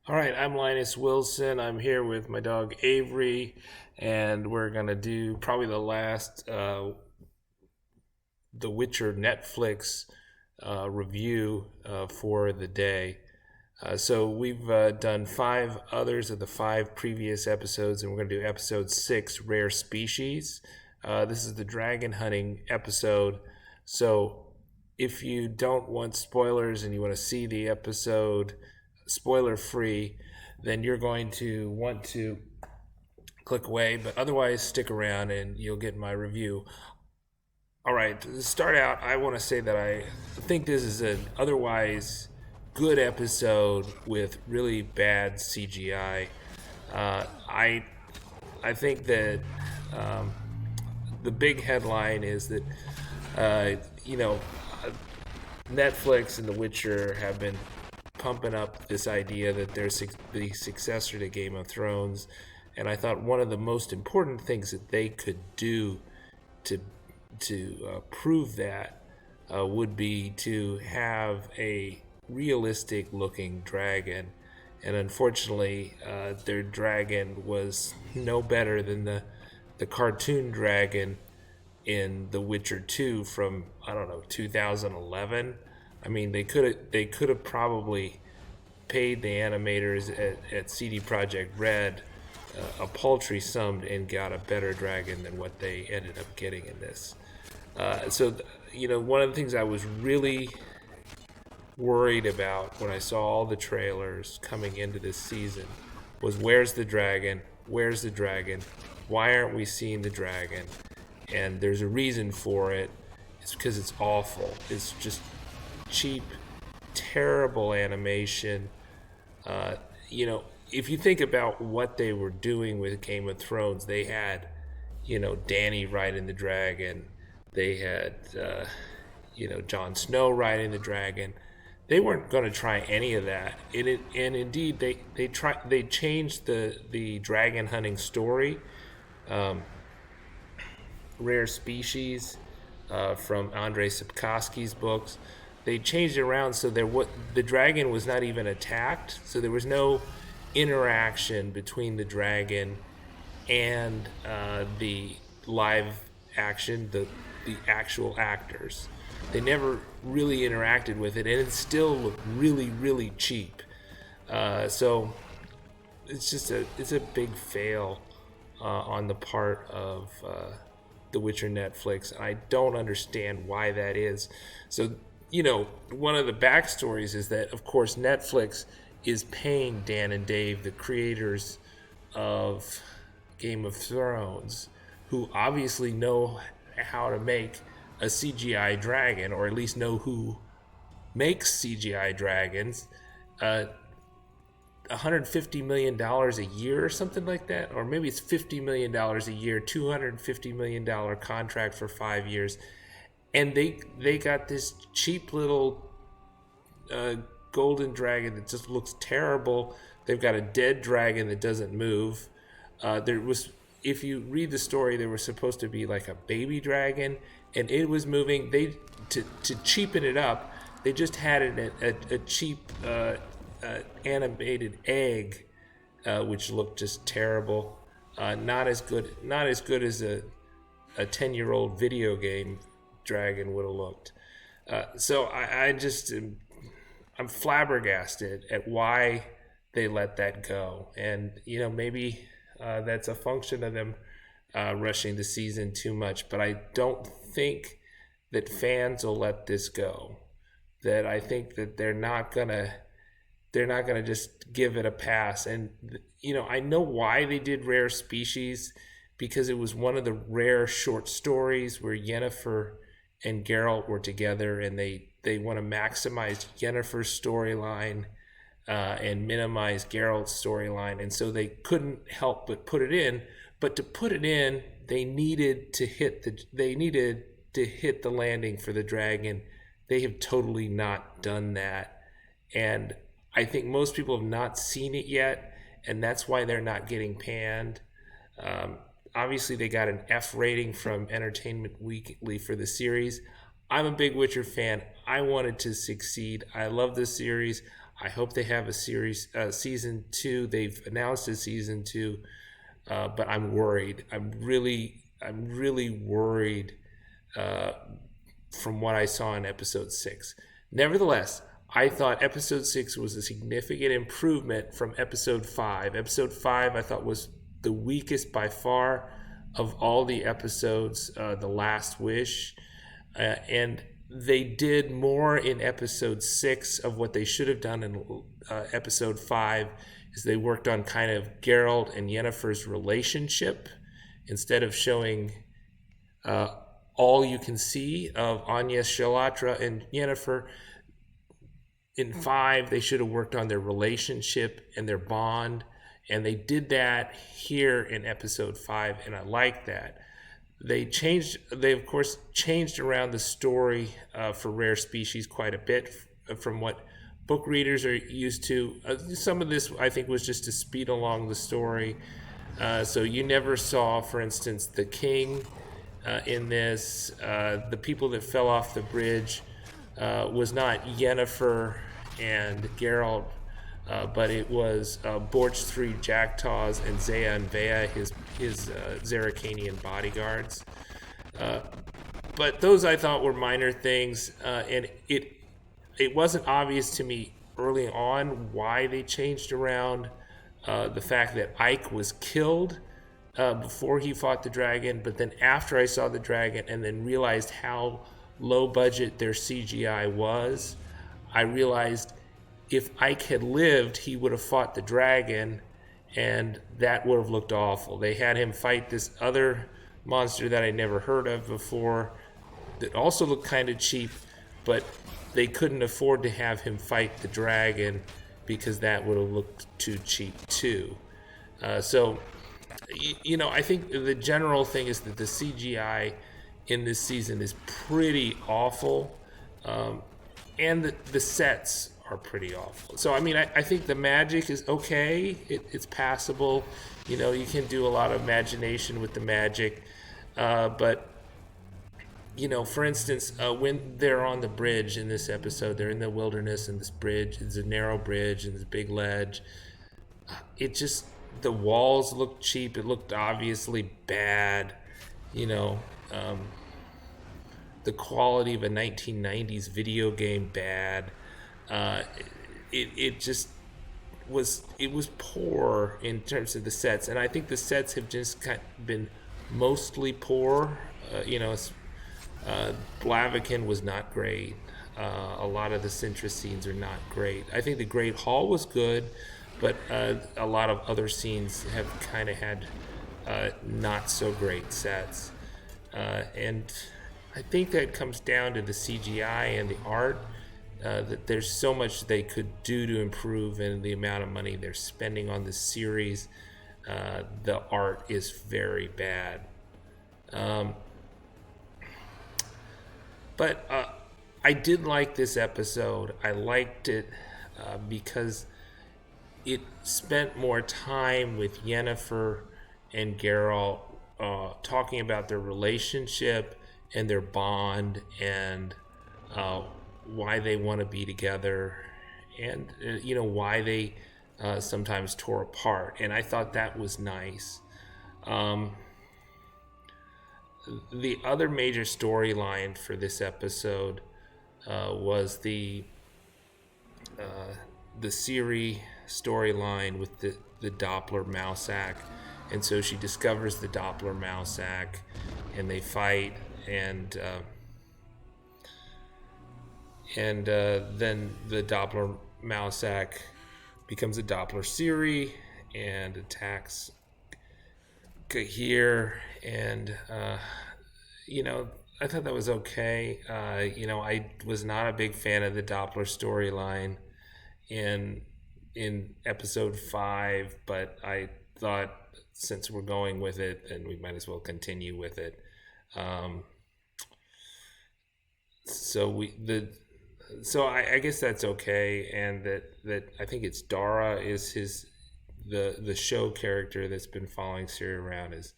All right, I'm Linus Wilson. I'm here with my dog Avery, and we're gonna do probably the last The Witcher Netflix review for the day. So we've done five others of the five previous episodes, and we're gonna do episode 6, Rare Species. This is the dragon hunting episode. So if you don't want spoilers and you want to see the episode spoiler free, then you're going to want to click away, but otherwise stick around and you'll get my review. All right, to start out, I want to say that I think this is an otherwise good episode with really bad CGI. I think that the big headline is that Netflix and The Witcher have been pumping up this idea that they're the successor to Game of Thrones, and I thought one of the most important things that they could do to prove that would be to have a realistic looking dragon, and unfortunately, their dragon was no better than the cartoon dragon in The Witcher 2 from 2011. I mean, they could have probably paid the animators at CD Projekt Red a paltry sum and got a better dragon than what they ended up getting in this. One of the things I was really worried about when I saw all the trailers coming into this season was where's the dragon? Where's the dragon? Why aren't we seeing the dragon? And there's a reason for it. It's because it's awful. It's just cheap, terrible animation. If you think about what they were doing with Game of Thrones, they had, Dany riding the dragon. They had, Jon Snow riding the dragon. They weren't going to try any of that. And indeed, they changed the dragon hunting story. Rare Species from Andrei Sapkowski's books. They changed it around so the dragon was not even attacked, so there was no interaction between the dragon and the live action, the actual actors. They never really interacted with it, and it still looked really, really cheap. So it's a big fail on the part of The Witcher Netflix. I don't understand why that is. So, one of the backstories is that, of course, Netflix is paying Dan and Dave, the creators of Game of Thrones, who obviously know how to make a CGI dragon, or at least know who makes CGI dragons, $150 million a year or something like that, or maybe it's $50 million a year, $250 million contract for 5 years, and they got this cheap little golden dragon that just looks terrible. They've got a dead dragon that doesn't move. If you read the story, there was supposed to be like a baby dragon, and it was moving. To cheapen it up, they just had a cheap animated egg, which looked just terrible. Not as good as a 10-year-old video game dragon would have looked. So I'm flabbergasted at why they let that go, and maybe that's a function of them rushing the season too much. But I don't think that fans will let this go. That I think that they're not gonna just give it a pass. And I know why they did Rare Species, because it was one of the rare short stories where Yennefer and Geralt were together, and they want to maximize Yennefer's storyline and minimize Geralt's storyline, and so they couldn't help but put it in. But to put it in, they needed to hit the landing for the dragon. They have totally not done that, and I think most people have not seen it yet, and that's why they're not getting panned. Obviously, they got an F rating from Entertainment Weekly for the series. I'm a big Witcher fan. I wanted to succeed. I love this series. I hope they have a season 2. They've announced a season 2, but I'm worried. I'm really worried from what I saw in episode 6. Nevertheless, I thought episode 6 was a significant improvement from episode 5. Episode 5 I thought was the weakest by far of all the episodes, The Last Wish. And they did more in episode 6 of what they should have done in episode 5, is they worked on kind of Geralt and Yennefer's relationship instead of showing all you can see of Agnes Shalatra and Yennefer. In 5, they should have worked on their relationship and their bond, and they did that here in episode 5, and I like that. They of course changed around the story for Rare Species quite a bit from what book readers are used to. Some of this, I think, was just to speed along the story. So you never saw, for instance, the king in this. The people that fell off the bridge was not Yennefer and Geralt, but it was Borch 3 Jacktaws and Zaya and Vea, his Zaracanian bodyguards. But those I thought were minor things, and it wasn't obvious to me early on why they changed around the fact that Ike was killed before he fought the dragon, but then after I saw the dragon and then realized how low budget their CGI was, I realized if Ike had lived, he would have fought the dragon, and that would have looked awful. They had him fight this other monster that I never heard of before that also looked kind of cheap, but they couldn't afford to have him fight the dragon because that would have looked too cheap too. So, I think the general thing is that the CGI in this season is pretty awful, and the sets are pretty awful. So, I think the magic is okay. It's passable. You can do a lot of imagination with the magic. But, for instance, when they're on the bridge in this episode, they're in the wilderness and this bridge, it's a narrow bridge and this big ledge. The walls looked cheap. It looked obviously bad. The quality of a 1990s video game bad. It was poor in terms of the sets, and I think the sets have just been mostly poor. Blaviken was not great. A lot of the Sintra scenes are not great. I think the Great Hall was good, but a lot of other scenes have kind of had not so great sets, and I think that comes down to the CGI and the art. That there's so much they could do to improve, and the amount of money they're spending on this series, the art is very bad. But I did like this episode. I liked it because it spent more time with Yennefer and Geralt talking about their relationship and their bond and why they want to be together, and why they sometimes tore apart, and I thought that was nice. The other major storyline for this episode was the Ciri storyline with the Doppler Mousak, and so she discovers the Doppler Mousak, and they fight, and then the Doppler Mousak becomes a Doppler Ciri and attacks Jaskier, and I thought that was okay. I was not a big fan of the Doppler storyline in episode 5, but I thought since we're going with it, then we might as well continue with it. So I guess that's okay, and that I think it's Dara is the show character that's been following Ciri around has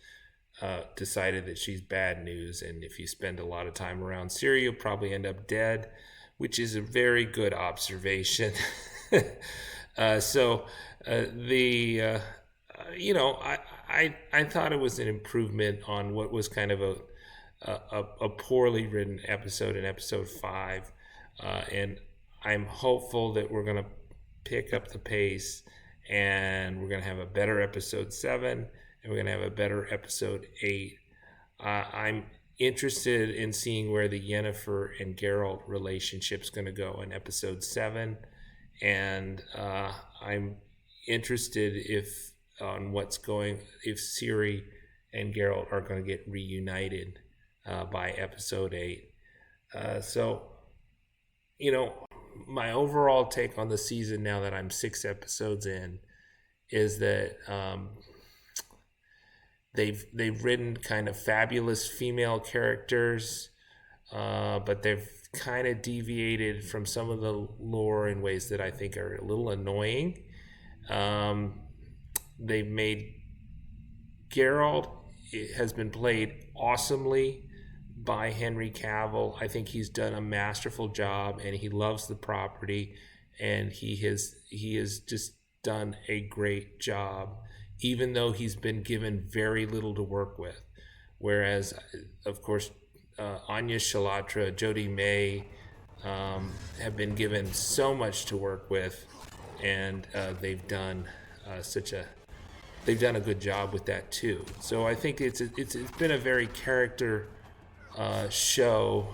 decided that she's bad news, and if you spend a lot of time around Ciri, you'll probably end up dead, which is a very good observation. So the I thought it was an improvement on what was kind of a poorly written episode in episode 5, and I'm hopeful that we're going to pick up the pace, and we're going to have a better episode 7, and we're going to have a better episode 8. I'm interested in seeing where the Yennefer and Geralt relationship's going to go in episode 7, and I'm interested if Ciri and Geralt are going to get reunited by episode 8. So, my overall take on the season, now that I'm 6 episodes in, is that they've written kind of fabulous female characters, but they've kind of deviated from some of the lore in ways that I think are a little annoying. They've made Geralt has been played awesomely by Henry Cavill. I think he's done a masterful job, and he loves the property, and he has just done a great job, even though he's been given very little to work with. Whereas, of course, Anya Shalatra, Jodie May have been given so much to work with, and they've done a good job with that too. So I think it's been a very character show,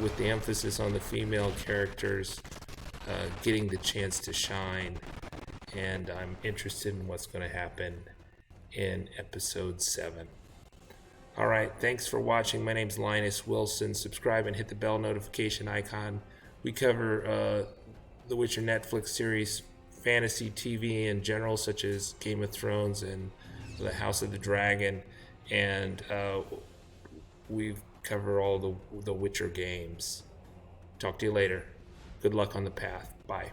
with the emphasis on the female characters getting the chance to shine, and I'm interested in what's going to happen in episode 7. All right, thanks for watching. My name's Linus Wilson. Subscribe and hit the bell notification icon. We cover the Witcher Netflix series, fantasy TV in general, such as Game of Thrones and the House of the Dragon, and we cover all the Witcher games. Talk to you later. Good luck on the path. Bye.